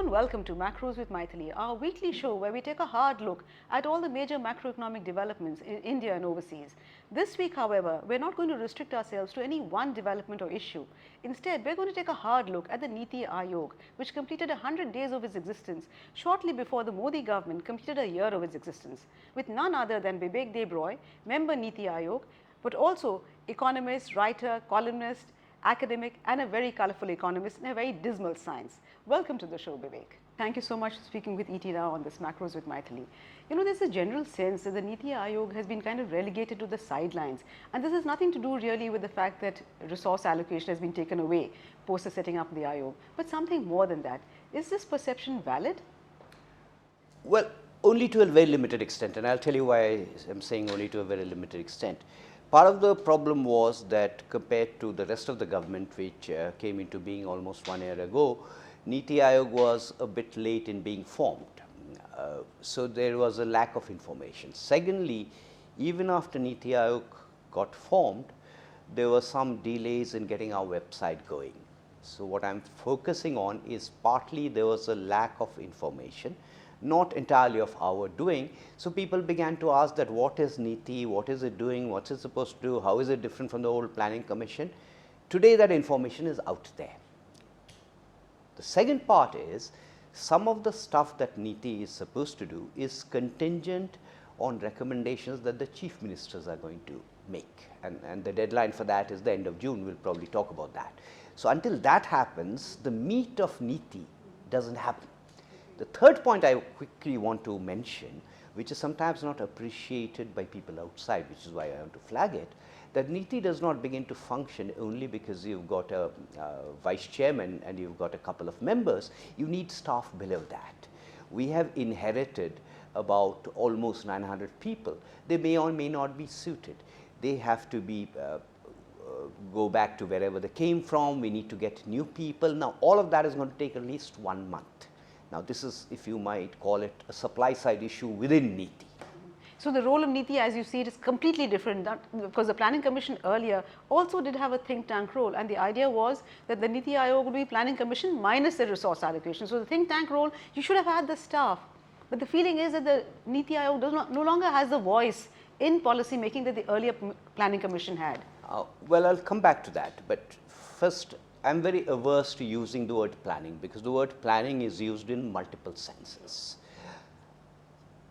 and welcome to Macros with Mythili, our weekly show where we take a hard look at all the major macroeconomic developments in India and overseas. This week, however, we're not going to restrict ourselves to any one development or issue. Instead, we're going to take a hard look at the Niti Aayog, which completed 100 days of its existence shortly before the Modi government completed a year of its existence, with none other than Bibek Debroy, member Niti Aayog, but also economist, writer, columnist, academic and a very colourful economist in a very dismal science. Welcome to the show, Vivek. Thank you so much for speaking with ET now on this Macros with Mythili. You know, there's a general sense that the Niti Aayog has been kind of relegated to the sidelines, and this has nothing to do really with the fact that resource allocation has been taken away post the setting up the Aayog, but something more than that. Is this perception valid? Well, only to a very limited extent, and I'll tell you why I'm saying only to a very limited extent. Part of the problem was that compared to the rest of the government, which came into being almost 1 year ago, Niti Aayog was a bit late in being formed. So there was a lack of information. Secondly, even after Niti Aayog got formed, there were some delays in getting our website going. So what I'm focusing on is partly there was a lack of information, not entirely of our doing. So people began to ask that what is Niti, what is it doing, what is it supposed to do, how is it different from the old planning commission. Today that information is out there. The second part is some of the stuff that Niti is supposed to do is contingent on recommendations that the chief ministers are going to make, and the deadline for that is the end of June. We'll probably talk about that. So until that happens, the meat of Niti doesn't happen. The third point I quickly want to mention, which is sometimes not appreciated by people outside, which is why I want to flag it, that Niti does not begin to function only because you've got a vice chairman and you've got a couple of members. You need staff below that. We have inherited about almost 900 people. They may or may not be suited. They have to be go back to wherever they came from. We need to get new people. Now all of that is going to take at least 1 month. Now this is, if you might call it, a supply side issue within Niti. So the role of Niti, as you see it, is completely different, because the Planning Commission earlier also did have a think tank role, and the idea was that the Niti Aayog would be Planning Commission minus the resource allocation. So the think tank role, you should have had the staff, but the feeling is that the Niti Aayog no longer has the voice in policy making that the earlier Planning Commission had. Well, I'll come back to that, but first I'm very averse to using the word planning, because the word planning is used in multiple senses.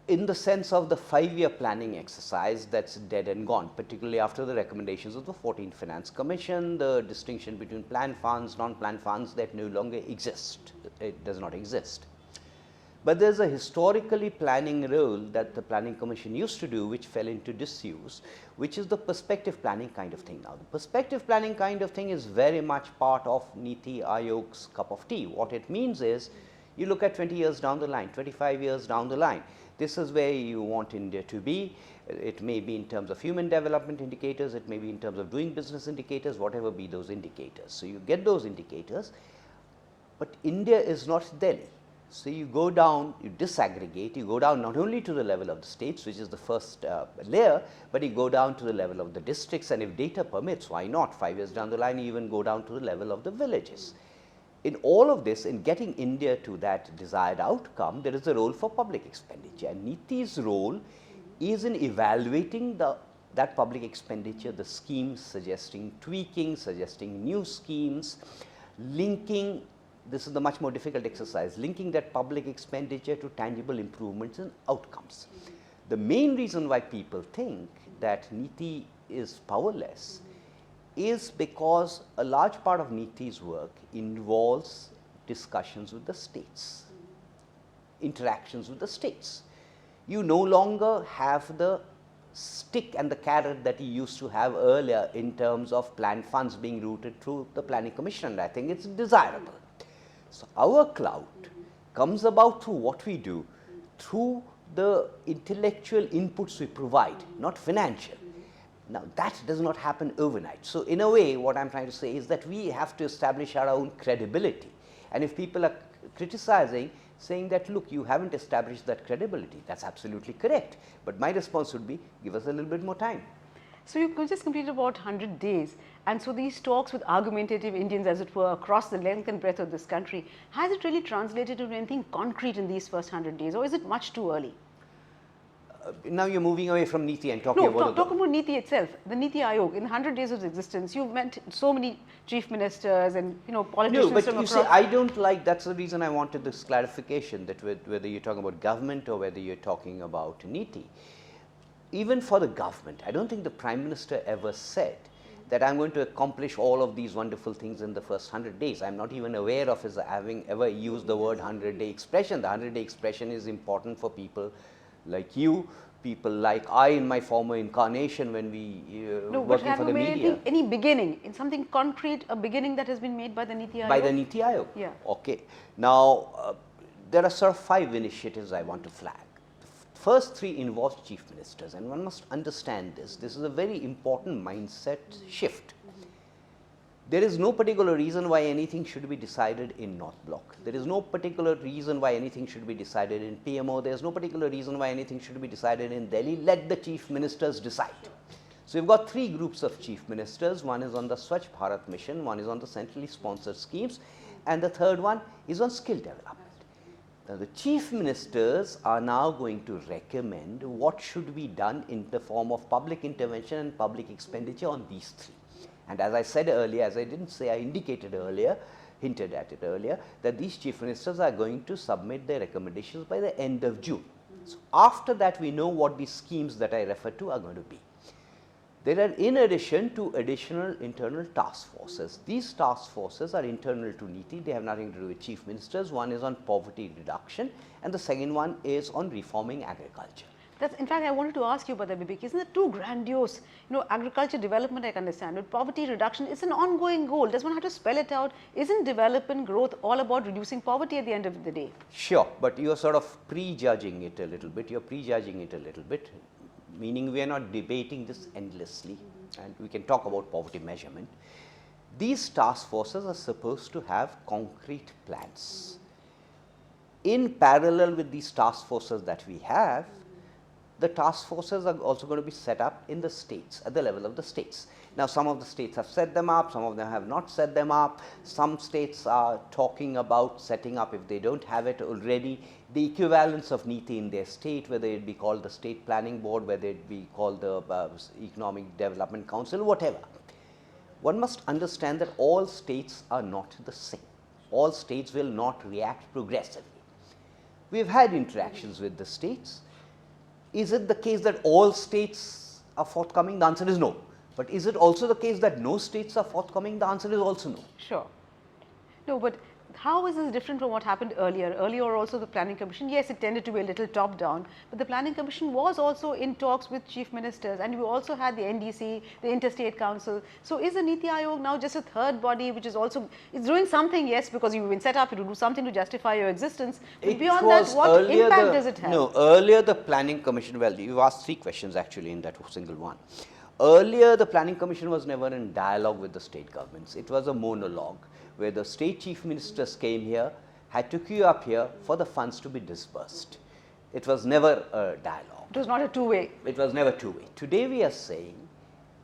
In the sense of the 5-year planning exercise, that's dead and gone, particularly after the recommendations of the 14th Finance Commission. The distinction between planned funds, non-planned funds, that no longer exist. It does not exist. But there's a historically planning role that the Planning Commission used to do, which fell into disuse, which is the perspective planning kind of thing. Now, the perspective planning kind of thing is very much part of Niti Aayog's cup of tea. What it means is, you look at 20 years down the line, 25 years down the line. This is where you want India to be. It may be in terms of human development indicators, it may be in terms of doing business indicators, whatever be those indicators. So you get those indicators, but India is not Delhi. So you go down, you disaggregate, you go down not only to the level of the states, which is the first layer, but you go down to the level of the districts, and if data permits, why not? 5 years down the line, you even go down to the level of the villages. In all of this, in getting India to that desired outcome, there is a role for public expenditure, and Niti's role is in evaluating that public expenditure, the schemes, suggesting tweaking, suggesting new schemes, linking, this is the much more difficult exercise, linking that public expenditure to tangible improvements and outcomes. The main reason why people think that Niti is powerless is because a large part of Niti's work involves discussions with the states, interactions with the states. You no longer have the stick and the carrot that you used to have earlier in terms of planned funds being routed through the Planning Commission, and I think it's desirable. So our clout comes about through what we do, through the intellectual inputs we provide, not financial. Now that does not happen overnight. So in a way, what I'm trying to say is that we have to establish our own credibility. And if people are criticizing, saying that, look, you haven't established that credibility, that's absolutely correct. But my response would be, give us a little bit more time. So you could just complete about 100 days, and so these talks with argumentative Indians, as it were, across the length and breadth of this country, has it really translated into anything concrete in these first 100 days, or is it much too early? Now you're moving away from Niti and talking about... talk about Niti itself, the Niti Aayog. In 100 days of existence, you've met so many chief ministers and, you know, politicians No, but from you across... see, I don't like, that's the reason I wanted this clarification, that whether you're talking about government or whether you're talking about Niti. Even for the government, I don't think the Prime Minister ever said that I'm going to accomplish all of these wonderful things in the first 100 days. I'm not even aware of his having ever used the word 100-day expression. The 100-day expression is important for people like you, people like I in my former incarnation when we working for the media. Any beginning, in something concrete, a beginning that has been made by the Niti Aayog? By the Niti Aayog? Yeah. Okay. Now, there are sort of 5 initiatives I want to flag. The first 3 involve chief ministers, and one must understand this. This is a very important mindset shift. There is no particular reason why anything should be decided in North Block. There is no particular reason why anything should be decided in PMO. There is no particular reason why anything should be decided in Delhi. Let the chief ministers decide. So we've got 3 groups of chief ministers. One is on the Swachh Bharat mission, one is on the centrally sponsored schemes, and the third one is on skill development. Now, the chief ministers are now going to recommend what should be done in the form of public intervention and public expenditure on these 3. And as I said earlier, as I didn't say, I indicated earlier, hinted at it earlier, that these chief ministers are going to submit their recommendations by the end of June. So after that, we know what these schemes that I referred to are going to be. There are, in addition, 2 additional internal task forces. These task forces are internal to Niti. They have nothing to do with chief ministers. One is on poverty reduction, and the second one is on reforming agriculture. In fact, I wanted to ask you about that, Bibek. Isn't it too grandiose? You know, agriculture development, I can understand, but poverty reduction is an ongoing goal. Does one have to spell it out? Isn't development growth all about reducing poverty at the end of the day? Sure, but you are sort of prejudging it a little bit. You're prejudging it a little bit, meaning we are not debating this endlessly, and we can talk about poverty measurement. These task forces are supposed to have concrete plans. In parallel with these task forces that we have, the task forces are also going to be set up in the states, at the level of the states. Now, some of the states have set them up, some of them have not set them up. Some states are talking about setting up, if they don't have it already, the equivalence of Niti in their state, whether it be called the State Planning Board, whether it be called the Economic Development Council, whatever. One must understand that all states are not the same. All states will not react progressively. We have had interactions with the states. Is it the case that all states are forthcoming? The answer is no. But is it also the case that no states are forthcoming? The answer is also no. Sure. No, but how is this different from what happened earlier? Earlier also the Planning Commission, yes, it tended to be a little top down, but the Planning Commission was also in talks with chief ministers, and we also had the NDC, the Interstate Council. So is the Niti Aayog now just a third body which is also, it's doing something, yes, because you've been set up to do something to justify your existence, but beyond that, what impact does it have? No, earlier the Planning Commission, well, you've asked 3 questions actually in that single one. Earlier the Planning Commission was never in dialogue with the state governments. It was a monologue where the state chief ministers came here, had to queue up here for the funds to be disbursed. It was never a dialogue. It was not a two-way. It was never two-way. Today we are saying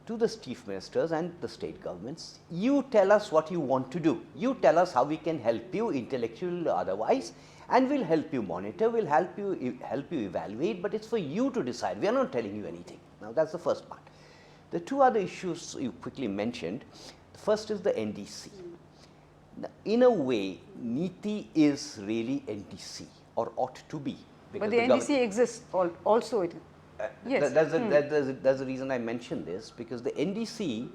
to the chief ministers and the state governments, you tell us what you want to do. You tell us how we can help you intellectually or otherwise, and we'll help you monitor, we'll help you evaluate, but it's for you to decide. We are not telling you anything. Now that's the first part. The 2 other issues you quickly mentioned. The first is the NDC. In a way, Niti is really NDC, or ought to be. But the NDC exists also. Yes. That's the reason I mentioned this, because the NDC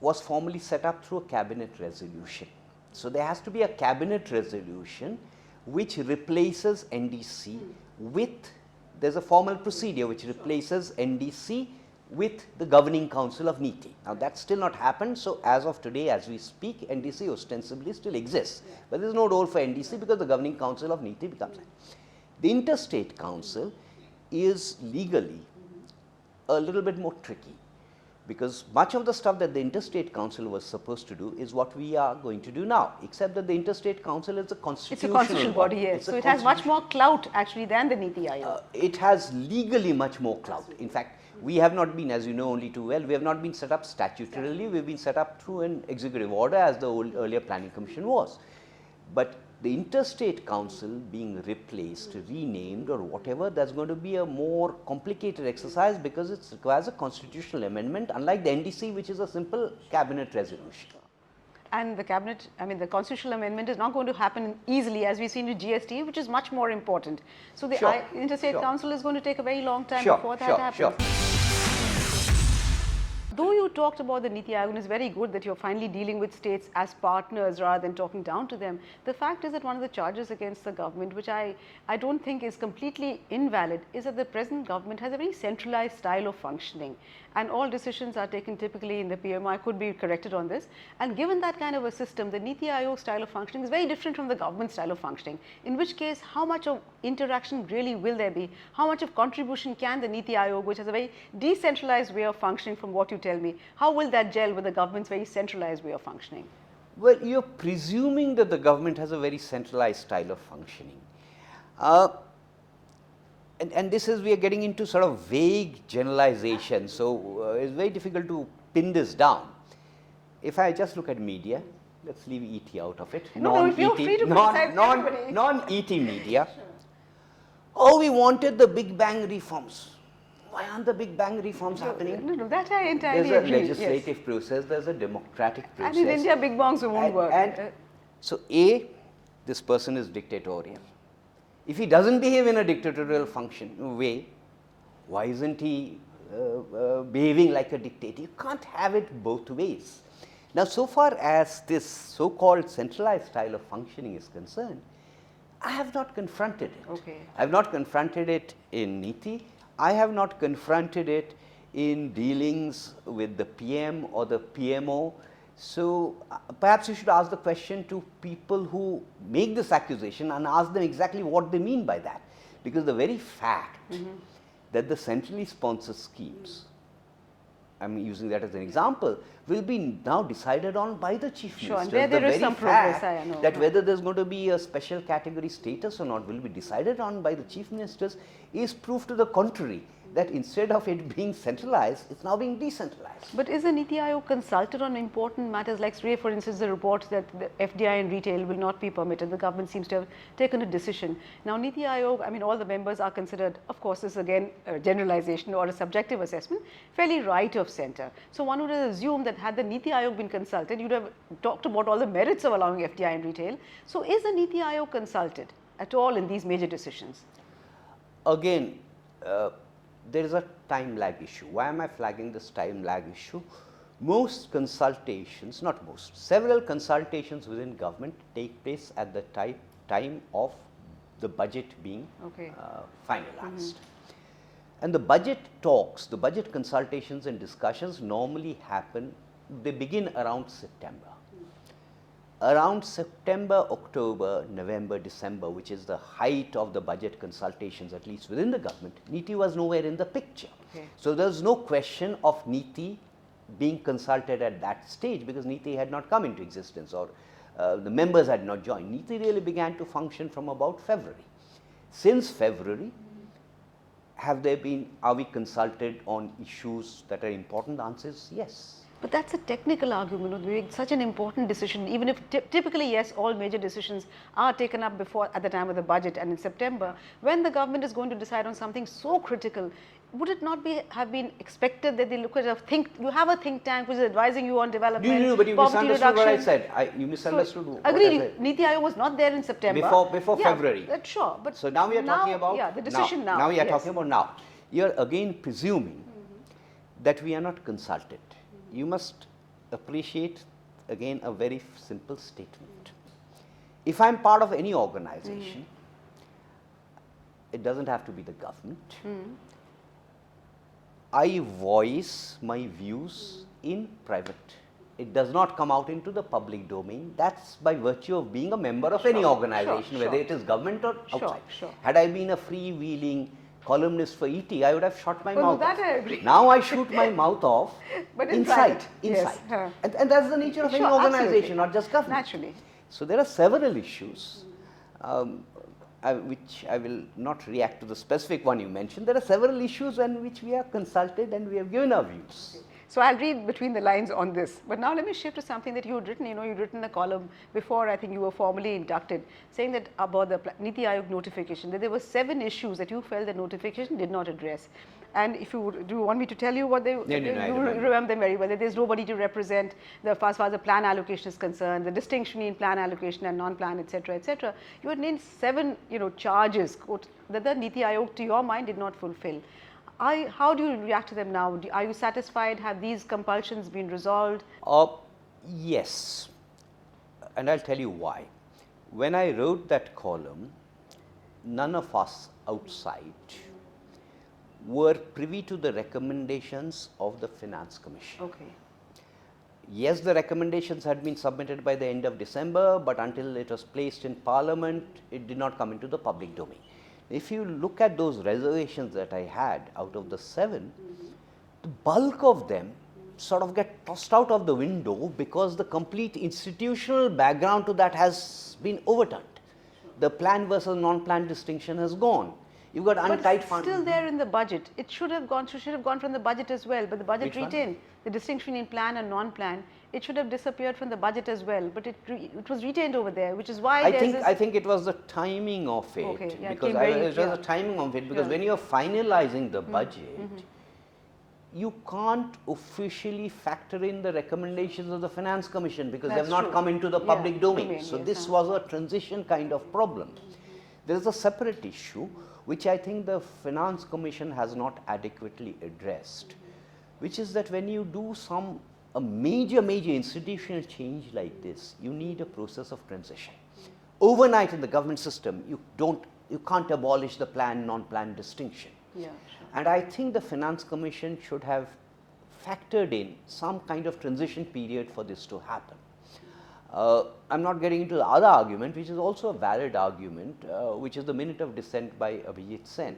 was formally set up through a cabinet resolution. So there has to be a cabinet resolution which replaces NDC with, there's a formal procedure which replaces NDC with the governing council of Niti. Now that's still not happened, so as of today, as we speak, NDC ostensibly still exists, but there is no role for NDC because the governing council of Niti becomes that. The interstate council is legally a little bit more tricky, because much of the stuff that the interstate council was supposed to do is what we are going to do now, except that the interstate council is a constitutional body. It's a constitutional body, yes. So it has much more clout actually than the Niti Aayog. It has legally much more clout. In fact, We have not been, as you know only too well, we have not been set up statutorily, we have been set up through an executive order as the earlier planning commission was. But the interstate council being replaced, renamed or whatever, that's going to be a more complicated exercise because it requires a constitutional amendment, unlike the NDC, which is a simple cabinet resolution. And the cabinet, I mean the constitutional amendment is not going to happen easily, as we've seen with GST, which is much more important. So the interstate council is going to take a very long time before that happens. Though you talked about the Niti Aayog, and it's very good that you're finally dealing with states as partners rather than talking down to them, the fact is that one of the charges against the government, which I don't think is completely invalid, is that the present government has a very centralized style of functioning, and all decisions are taken typically in the PM. I could be corrected on this. And given that kind of a system, the Niti Aayog style of functioning is very different from the government style of functioning, in which case how much of interaction really will there be? How much of contribution can the Niti Aayog, which has a very decentralized way of functioning from what you tell me, how will that gel with the government's very centralized way of functioning? Well, you're presuming that the government has a very centralized style of functioning. And this is, we are getting into sort of vague generalization, so it's very difficult to pin this down. If I just look at media, let's leave ET out of it, non-ET media. Sure. Oh, we wanted the Big Bang reforms. Why aren't the Big Bang reforms happening? No, that I entirely agree. There's a agree. legislative process, there's a democratic process. And in India, Big Bangs won't work. So A, this person is dictatorial. If he doesn't behave in a dictatorial way, why isn't he behaving like a dictator? You can't have it both ways. Now, so far as this so-called centralized style of functioning is concerned, I have not confronted it. Okay. I have not confronted it in Niti. I have not confronted it in dealings with the PM or the PMO. So, perhaps you should ask the question to people who make this accusation and ask them exactly what they mean by that. Because the very fact that the centrally sponsored schemes, I am using that as an example, will be now decided on by the Chief Minister. And there is some progress, I know. That whether there is going to be a special category status or not will be decided on by the Chief Ministers is proof to the contrary, that instead of it being centralized, it's now being decentralized. But is the Niti Aayog consulted on important matters like, say, for instance, the report that the FDI in retail will not be permitted? The government seems to have taken a decision. Now, Niti Aayog, I mean, all the members are considered, of course, this is again a generalization or a subjective assessment, fairly right of center. So, one would assume that had the Niti Aayog been consulted, you'd have talked about all the merits of allowing FDI in retail. So, is the Niti Aayog consulted at all in these major decisions? Again, there is a time lag issue. Why am I flagging this time lag issue? Most consultations, not most, several consultations within government take place at the time of the budget being finalized. And the budget talks, the budget consultations and discussions normally happen, they begin around September. Around September, October, November, December, which is the height of the budget consultations, at least within the government, Niti was nowhere in the picture. Okay. So, there was no question of Niti being consulted at that stage, because Niti had not come into existence or the members had not joined. Niti really began to function from about February. Since February, are we consulted on issues that are important? The answer is yes. But that's a technical argument. It's such an important decision, even if typically, yes, all major decisions are taken up at the time of the budget and in September. When the government is going to decide on something so critical, would it not have been expected that they look at you have a think tank which is advising you on development, No, but you misunderstood reduction. what I said. You misunderstood what I Agreed. said. Niti Aayog was not there in September. Before February. Sure. But so now we are talking about the decision now. Now we are talking about now. You are again presuming that we are not consulted. You must appreciate again a very simple statement. If I am part of any organization, it doesn't have to be the government. I voice my views in private. It does not come out into the public domain. That's by virtue of being a member of any organization, whether it is government or outside. Had I been a freewheeling columnist for ET, I would have shut my mouth off. I agree. Now I shoot my mouth off but inside. Yes. And that's the nature of any organization, not just government. Naturally. So there are several issues. which I will not react to the specific one you mentioned. There are several issues on which we have consulted and we have given our views. Okay. So I'll read between the lines on this. But now let me shift to something that you had written. You know, you'd written a column before I think you were formally inducted, saying that about the Niti Aayog notification, that there were 7 issues that you felt the notification did not address. And if you do you want me to tell you what they, No, you remember them very well, that there's nobody to represent as far as the plan allocation is concerned, the distinction between plan allocation and non-plan, etc., etc. You had named 7, charges, quote, that the Niti Aayog, to your mind, did not fulfill. How do you react to them now? Are you satisfied? Have these compulsions been resolved? Yes, and I'll tell you why. When I wrote that column, none of us outside were privy to the recommendations of the Finance Commission. Okay. Yes, the recommendations had been submitted by the end of December, but until it was placed in Parliament, it did not come into the public domain. If you look at those reservations that I had out of the 7, the bulk of them sort of get tossed out of the window because the complete institutional background to that has been overturned. The plan versus non-plan distinction has gone. You've got untied funds. Still there in the budget. It should have gone from the budget as well, but the budget retained the distinction in plan and non-plan. It should have disappeared from the budget as well, but it was retained over there, which is why I think it was the timing of it. Okay, yeah, because it was the timing of it, because when you are finalizing the budget, you can't officially factor in the recommendations of the Finance Commission because they have not come into the public domain. So this was a transition kind of problem. There is a separate issue which I think the Finance Commission has not adequately addressed, which is that when you do a major institutional change like this, you need a process of transition. Overnight in the government system, you can't abolish the plan non-plan distinction. Yeah, sure. And I think the Finance Commission should have factored in some kind of transition period for this to happen. I'm not getting into the other argument, which is also a valid argument, which is the minute of dissent by Vijay Sen.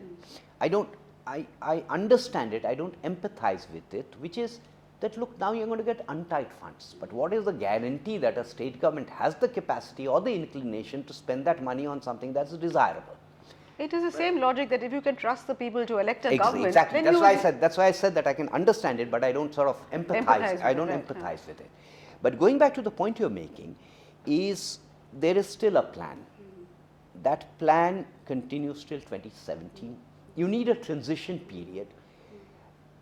I understand it, I don't empathize with it, which is that look, now you're going to get untied funds, but what is the guarantee that a state government has the capacity or the inclination to spend that money on something that's desirable? It is the same logic that if you can trust the people to elect a government, exactly. then That's why I said that I can understand it, but I don't sort of empathize. I don't empathize with it. But going back to the point you're making, is there is still a plan. That plan continues till 2017. You need a transition period.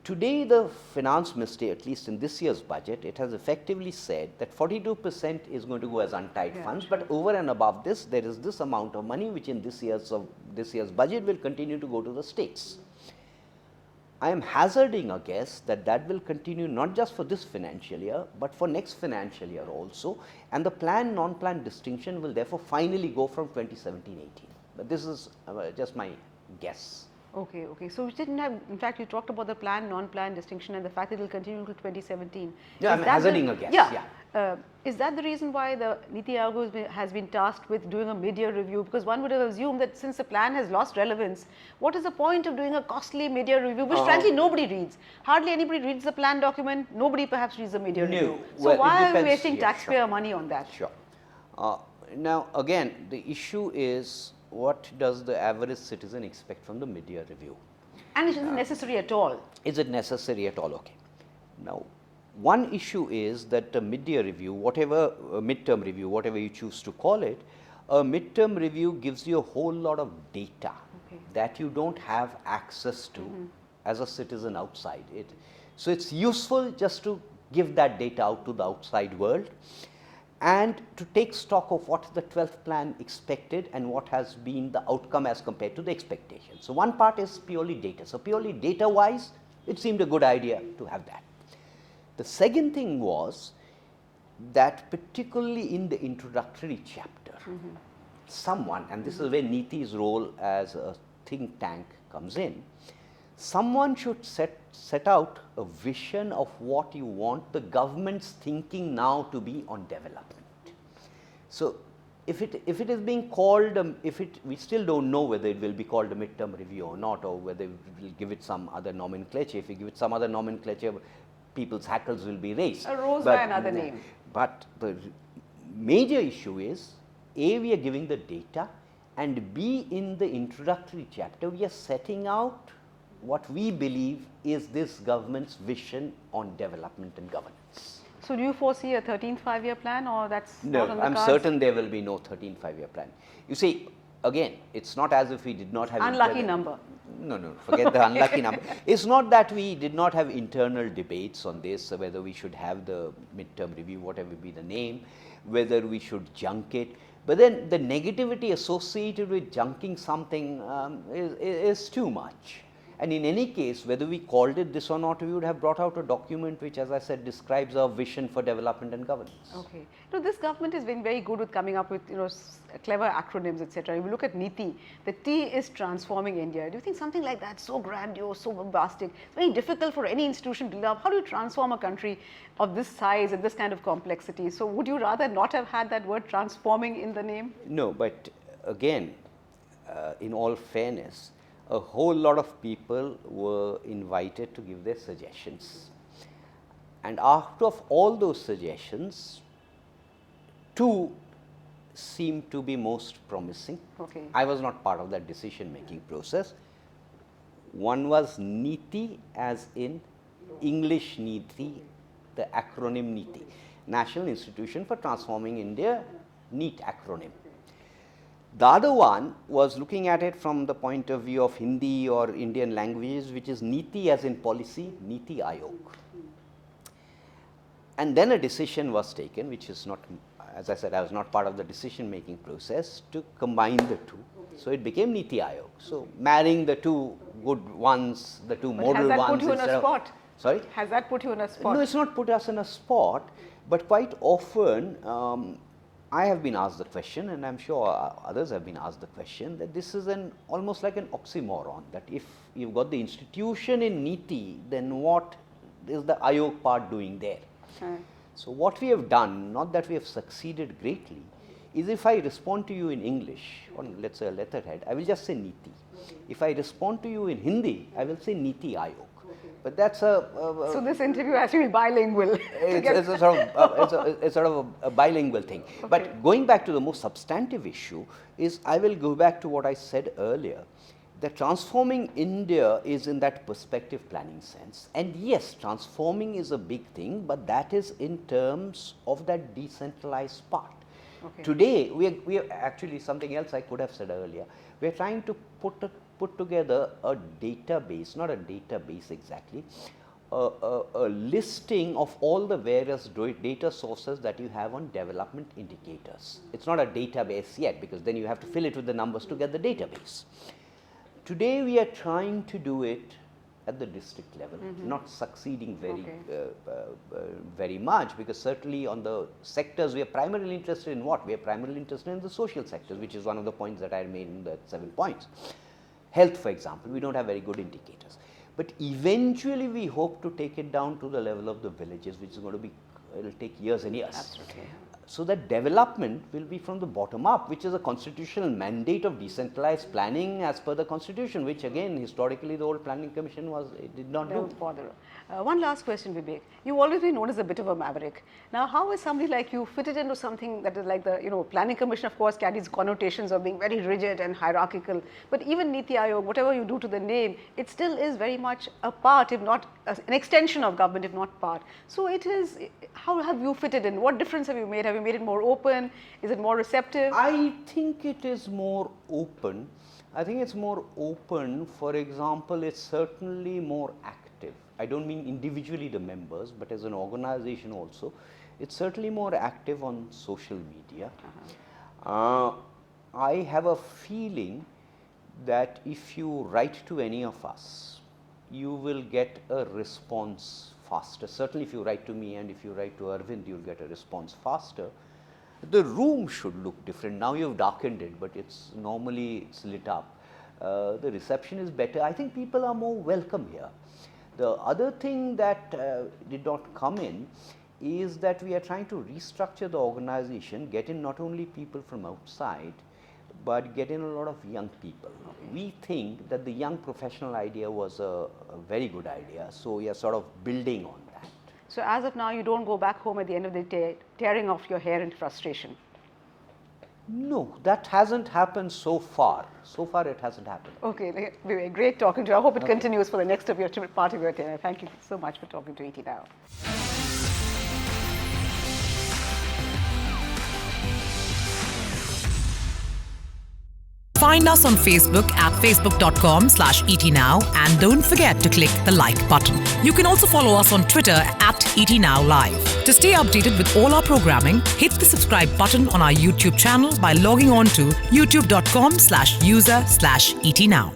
Today, the finance ministry, at least in this year's budget, it has effectively said that 42% is going to go as untied funds, but over and above this, there is this amount of money which in this year's budget will continue to go to the states. I am hazarding a guess that that will continue not just for this financial year, but for next financial year also, and the plan non-plan distinction will therefore finally go from 2017-18. But this is just my guess. Okay. So we didn't have, in fact, you talked about the plan, non-plan distinction and the fact that it will continue until 2017. Yeah, I'm hazarding a guess. Is that the reason why the Niti Aayog has been tasked with doing a mid-year review? Because one would have assumed that since the plan has lost relevance, what is the point of doing a costly mid-year review, which frankly nobody reads? Hardly anybody reads the plan document, nobody perhaps reads the mid-year review. So why are we wasting taxpayer money on that? Sure. Now again, the issue is, what does the average citizen expect from the mid-year review? And it isn't necessary at all. Is it necessary at all? Okay. Now, one issue is that a mid-year review, whatever midterm review, whatever you choose to call it, a midterm review gives you a whole lot of data that you don't have access to as a citizen outside it. So it's useful just to give that data out to the outside world and to take stock of what the 12th plan expected and what has been the outcome as compared to the expectation. So one part is purely data. So purely data wise, it seemed a good idea to have that. The second thing was that particularly in the introductory chapter, someone, and this is where Niti's role as a think tank comes in, someone should set out a vision of what you want the government's thinking now to be on development. So if it is being called, we still don't know whether it will be called a midterm review or not, or whether we will give it some other nomenclature. If we give it some other nomenclature, people's hackles will be raised. A rose by another name. But the major issue is, A, we are giving the data, and B, in the introductory chapter, we are setting out what we believe is this government's vision on development and governance. So do you foresee a 13th five-year plan, or that's No, not on the I'm cards? certain there will be no 13th five-year plan. You see, again, it's not as if we did not have Unlucky number. No, no, forget the unlucky number. It's not that we did not have internal debates on this, whether we should have the midterm review, whatever be the name, whether we should junk it. But then the negativity associated with junking something is too much. And in any case, whether we called it this or not, we would have brought out a document which, as I said, describes our vision for development and governance. Okay. This government has been very good with coming up with clever acronyms, etc. If you look at Niti, the T is transforming India. Do you think something like that, so grandiose, so bombastic, it's very difficult for any institution to develop? How do you transform a country of this size and this kind of complexity? So would you rather not have had that word transforming in the name? No, but again, in all fairness, a whole lot of people were invited to give their suggestions. And out of all those suggestions, two seemed to be most promising. Okay. I was not part of that decision making process. One was Niti, as in English Niti, the acronym Niti, National Institution for Transforming India, NEAT acronym. The other one was looking at it from the point of view of Hindi or Indian languages, which is Niti as in policy, Niti Aayog. And then a decision was taken, which is not, as I said, I was not part of the decision making process, to combine the two. So it became Niti Aayog. So marrying the two good ones, the two model ones. Has that put you in a spot? Sorry? Has that put you in a spot? No, it's not put us in a spot, but quite often I have been asked the question, and I'm sure others have been asked the question, that this is almost like an oxymoron, that if you've got the institution in Niti, then what is the Aayog part doing there? So what we have done, not that we have succeeded greatly, is if I respond to you in English, on let's say a letterhead, I will just say Niti. If I respond to you in Hindi, I will say Niti Aayog. But that's so this interview has to be bilingual. It's sort of a bilingual thing. Okay. But going back to the more substantive issue is, I will go back to what I said earlier, that transforming India is in that perspective planning sense. And yes, transforming is a big thing, but that is in terms of that decentralized part. Okay. Today, we are actually something else I could have said earlier. We are trying to put together a database, not a database exactly, a listing of all the various data sources that you have on development indicators. It's not a database yet, because then you have to fill it with the numbers to get the database. Today we are trying to do it at the district level, not succeeding very much, because certainly on the sectors we are primarily interested in what? We are primarily interested in the social sectors, which is one of the points that I made in the 7 points. Health, for example, we don't have very good indicators. But eventually we hope to take it down to the level of the villages, which is going to be, it will take years and years. Absolutely. So that development will be from the bottom up, which is a constitutional mandate of decentralized planning as per the constitution, which again historically the old planning commission did not do. Bother. One last question, Vivek. You've always been known as a bit of a maverick. Now, how is somebody like you fitted into something that is like the planning commission, of course, carries connotations of being very rigid and hierarchical. But even Niti Aayog, whatever you do to the name, it still is very much a part, if not an extension of government, if not part. So it is. How have you fitted in? What difference have you made? Have you made it more open? Is it more receptive? I think it is more open. I think it's more open. For example, it's certainly more active. I don't mean individually the members, but as an organization also. It's certainly more active on social media. I have a feeling that if you write to any of us, you will get a response faster. Certainly if you write to me, and if you write to Arvind, you'll get a response faster. The room should look different. Now you've darkened it, but it's normally lit up. The reception is better. I think people are more welcome here. The other thing that did not come in is that we are trying to restructure the organization, get in not only people from outside, but get in a lot of young people. We think that the young professional idea was a very good idea, so we are sort of building on that. So as of now, you don't go back home at the end of the day tearing off your hair in frustration? No, that hasn't happened so far. So far, it hasn't happened. Okay, Vivek, great talking to you. I hope it continues for the next of your part of your tenure. Thank you so much for talking to ET Now. Find us on Facebook at facebook.com/etnow and don't forget to click the like button. You can also follow us on Twitter at etnowlive. To stay updated with all our programming, hit the subscribe button on our YouTube channel by logging on to youtube.com/user/etnow.